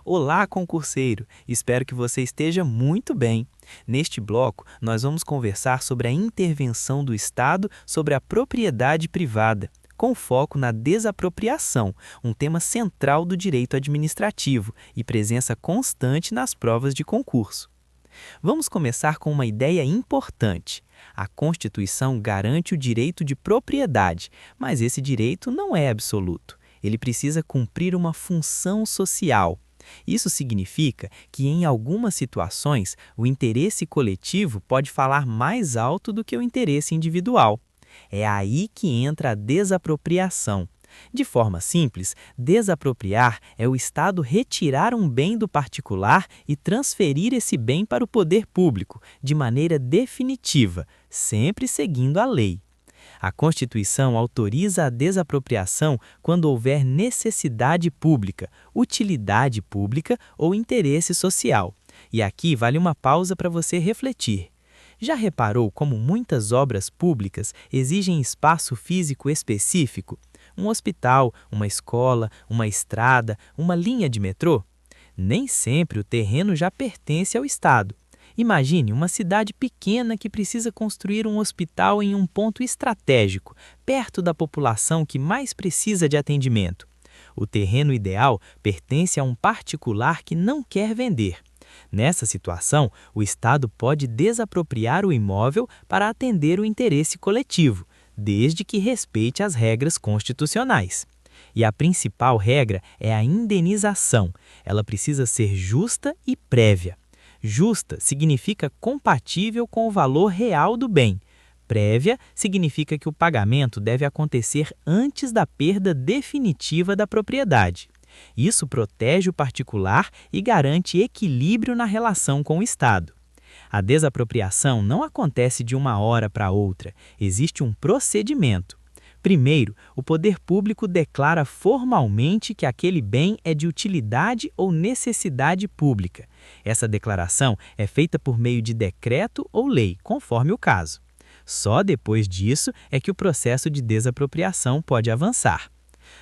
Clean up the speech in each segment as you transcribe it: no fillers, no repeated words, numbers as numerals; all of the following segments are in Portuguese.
Olá, concurseiro! Espero que você esteja muito bem. Neste bloco, nós vamos conversar sobre a intervenção do Estado sobre a propriedade privada, com foco na desapropriação, um tema central do direito administrativo e presença constante nas provas de concurso. Vamos começar com uma ideia importante. A Constituição garante o direito de propriedade, mas esse direito não é absoluto. Ele precisa cumprir uma função social. Isso significa que, em algumas situações, o interesse coletivo pode falar mais alto do que o interesse individual. É aí que entra a desapropriação. De forma simples, desapropriar é o Estado retirar um bem do particular e transferir esse bem para o poder público, de maneira definitiva, sempre seguindo a lei. A Constituição autoriza a desapropriação quando houver necessidade pública, utilidade pública ou interesse social. E aqui vale uma pausa para você refletir. Já reparou como muitas obras públicas exigem espaço físico específico? Um hospital, uma escola, uma estrada, uma linha de metrô? Nem sempre o terreno já pertence ao Estado. Imagine uma cidade pequena que precisa construir um hospital em um ponto estratégico, perto da população que mais precisa de atendimento. O terreno ideal pertence a um particular que não quer vender. Nessa situação, o Estado pode desapropriar o imóvel para atender o interesse coletivo, desde que respeite as regras constitucionais. E a principal regra é a indenização. Ela precisa ser justa e prévia. Justa significa compatível com o valor real do bem. Prévia significa que o pagamento deve acontecer antes da perda definitiva da propriedade. Isso protege o particular e garante equilíbrio na relação com o Estado. A desapropriação não acontece de uma hora para outra, existe um procedimento. Primeiro, o poder público declara formalmente que aquele bem é de utilidade ou necessidade pública. Essa declaração é feita por meio de decreto ou lei, conforme o caso. Só depois disso é que o processo de desapropriação pode avançar.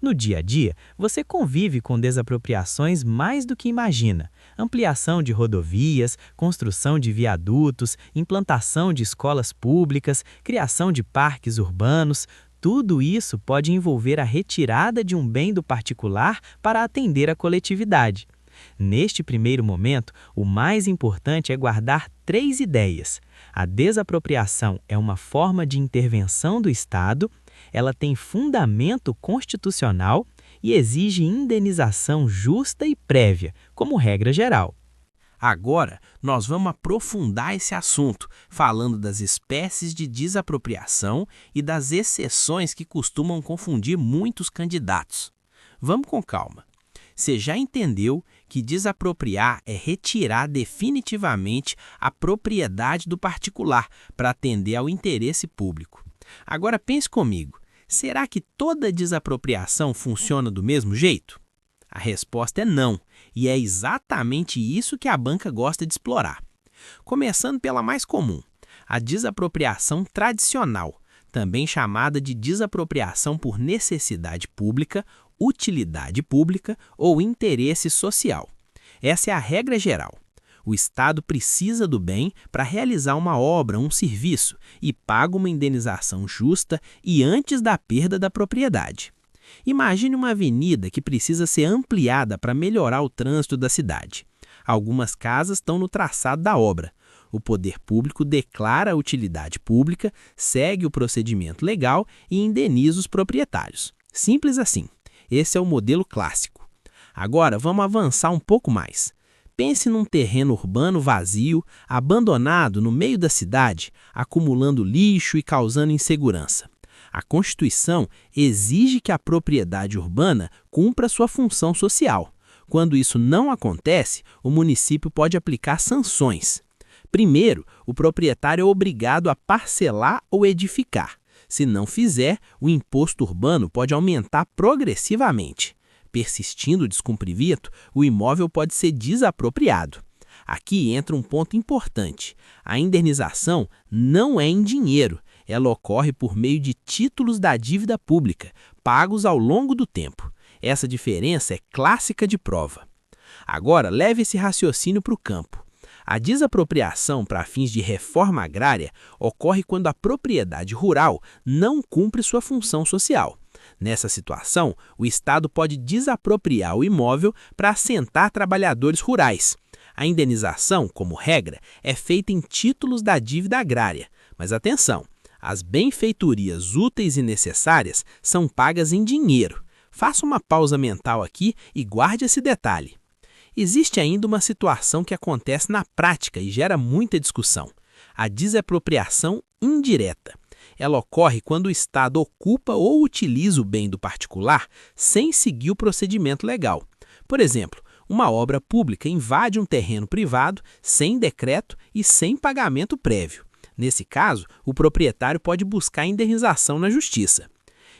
No dia a dia, você convive com desapropriações mais do que imagina. Ampliação de rodovias, construção de viadutos, implantação de escolas públicas, criação de parques urbanos. Tudo isso pode envolver a retirada de um bem do particular para atender a coletividade. Neste primeiro momento, o mais importante é guardar 3 ideias. A desapropriação é uma forma de intervenção do Estado, ela tem fundamento constitucional e exige indenização justa e prévia, como regra geral. Agora, nós vamos aprofundar esse assunto, falando das espécies de desapropriação e das exceções que costumam confundir muitos candidatos. Vamos com calma. Você já entendeu que desapropriar é retirar definitivamente a propriedade do particular para atender ao interesse público. Agora pense comigo, será que toda desapropriação funciona do mesmo jeito? A resposta é não, e é exatamente isso que a banca gosta de explorar. Começando pela mais comum, a desapropriação tradicional, também chamada de desapropriação por necessidade pública, utilidade pública ou interesse social. Essa é a regra geral. O Estado precisa do bem para realizar uma obra, um serviço, e paga uma indenização justa e antes da perda da propriedade. Imagine uma avenida que precisa ser ampliada para melhorar o trânsito da cidade. Algumas casas estão no traçado da obra. O poder público declara a utilidade pública, segue o procedimento legal e indeniza os proprietários. Simples assim. Esse é o modelo clássico. Agora, vamos avançar um pouco mais. Pense num terreno urbano vazio, abandonado no meio da cidade, acumulando lixo e causando insegurança. A Constituição exige que a propriedade urbana cumpra sua função social. Quando isso não acontece, o município pode aplicar sanções. Primeiro, o proprietário é obrigado a parcelar ou edificar. Se não fizer, o imposto urbano pode aumentar progressivamente. Persistindo o descumprimento, o imóvel pode ser desapropriado. Aqui entra um ponto importante. A indenização não é em dinheiro, ela ocorre por meio de títulos da dívida pública, pagos ao longo do tempo. Essa diferença é clássica de prova. Agora, leve esse raciocínio para o campo. A desapropriação para fins de reforma agrária ocorre quando a propriedade rural não cumpre sua função social. Nessa situação, o Estado pode desapropriar o imóvel para assentar trabalhadores rurais. A indenização, como regra, é feita em títulos da dívida agrária. Mas atenção, as benfeitorias úteis e necessárias são pagas em dinheiro. Faça uma pausa mental aqui e guarde esse detalhe. Existe ainda uma situação que acontece na prática e gera muita discussão: a desapropriação indireta. Ela ocorre quando o Estado ocupa ou utiliza o bem do particular sem seguir o procedimento legal. Por exemplo, uma obra pública invade um terreno privado sem decreto e sem pagamento prévio. Nesse caso, o proprietário pode buscar indenização na justiça.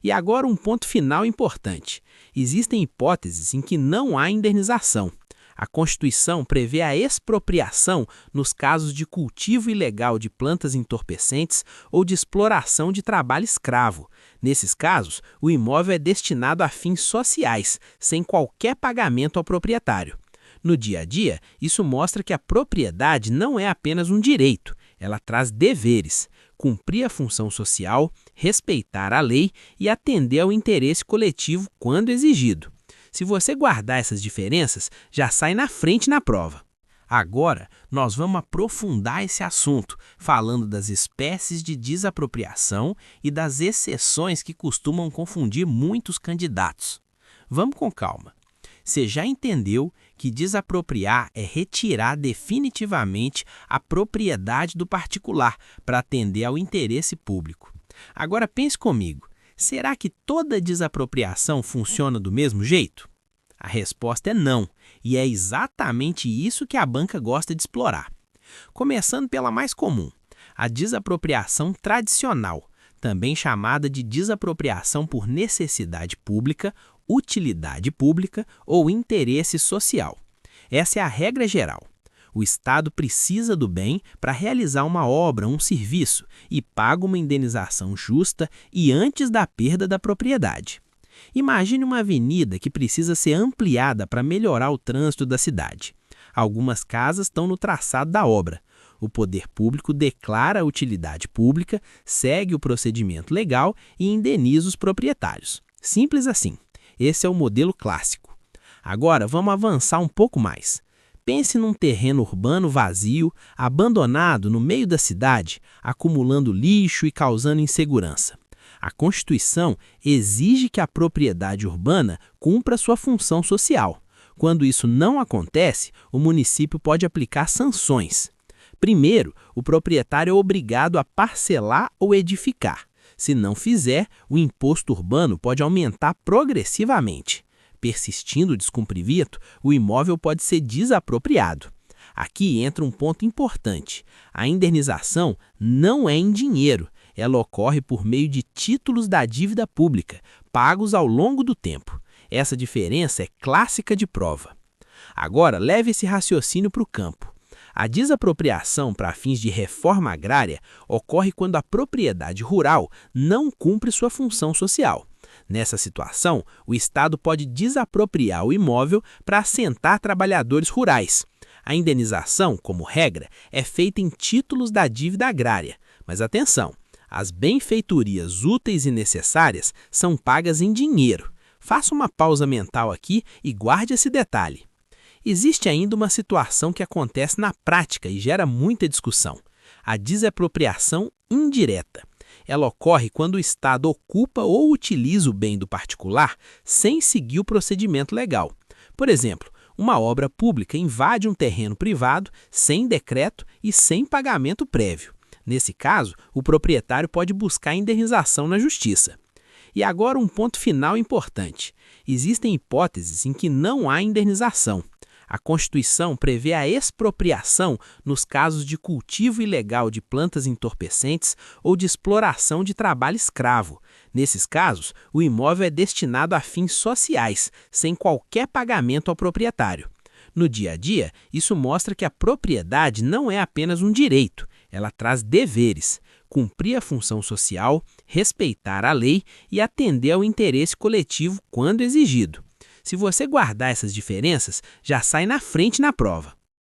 E agora um ponto final importante: existem hipóteses em que não há indenização. A Constituição prevê a expropriação nos casos de cultivo ilegal de plantas entorpecentes ou de exploração de trabalho escravo. Nesses casos, o imóvel é destinado a fins sociais, sem qualquer pagamento ao proprietário. No dia a dia, isso mostra que a propriedade não é apenas um direito, ela traz deveres: cumprir a função social, respeitar a lei e atender ao interesse coletivo quando exigido. Se você guardar essas diferenças, já sai na frente na prova. Agora, nós vamos aprofundar esse assunto, falando das espécies de desapropriação e das exceções que costumam confundir muitos candidatos. Vamos com calma. Você já entendeu que desapropriar é retirar definitivamente a propriedade do particular para atender ao interesse público. Agora pense comigo. Será que toda desapropriação funciona do mesmo jeito? A resposta é não, e é exatamente isso que a banca gosta de explorar. Começando pela mais comum, a desapropriação tradicional, também chamada de desapropriação por necessidade pública, utilidade pública ou interesse social. Essa é a regra geral. O Estado precisa do bem para realizar uma obra, um serviço, e paga uma indenização justa e antes da perda da propriedade. Imagine uma avenida que precisa ser ampliada para melhorar o trânsito da cidade. Algumas casas estão no traçado da obra. O poder público declara a utilidade pública, segue o procedimento legal e indeniza os proprietários. Simples assim. Esse é o modelo clássico. Agora, vamos avançar um pouco mais. Pense num terreno urbano vazio, abandonado no meio da cidade, acumulando lixo e causando insegurança. A Constituição exige que a propriedade urbana cumpra sua função social. Quando isso não acontece, o município pode aplicar sanções. Primeiro, o proprietário é obrigado a parcelar ou edificar. Se não fizer, o imposto urbano pode aumentar progressivamente. Persistindo o descumprimento, o imóvel pode ser desapropriado. Aqui entra um ponto importante: a indenização não é em dinheiro, ela ocorre por meio de títulos da dívida pública, pagos ao longo do tempo. Essa diferença é clássica de prova. Agora, leve esse raciocínio para o campo. A desapropriação para fins de reforma agrária ocorre quando a propriedade rural não cumpre sua função social. Nessa situação, o Estado pode desapropriar o imóvel para assentar trabalhadores rurais. A indenização, como regra, é feita em títulos da dívida agrária. Mas atenção, as benfeitorias úteis e necessárias são pagas em dinheiro. Faça uma pausa mental aqui e guarde esse detalhe. Existe ainda uma situação que acontece na prática e gera muita discussão: a desapropriação indireta. Ela ocorre quando o Estado ocupa ou utiliza o bem do particular sem seguir o procedimento legal. Por exemplo, uma obra pública invade um terreno privado sem decreto e sem pagamento prévio. Nesse caso, o proprietário pode buscar indenização na justiça. E agora um ponto final importante: existem hipóteses em que não há indenização. A Constituição prevê a expropriação nos casos de cultivo ilegal de plantas entorpecentes ou de exploração de trabalho escravo. Nesses casos, o imóvel é destinado a fins sociais, sem qualquer pagamento ao proprietário. No dia a dia, isso mostra que a propriedade não é apenas um direito, ela traz deveres: cumprir a função social, respeitar a lei e atender ao interesse coletivo quando exigido. Se você guardar essas diferenças, já sai na frente na prova.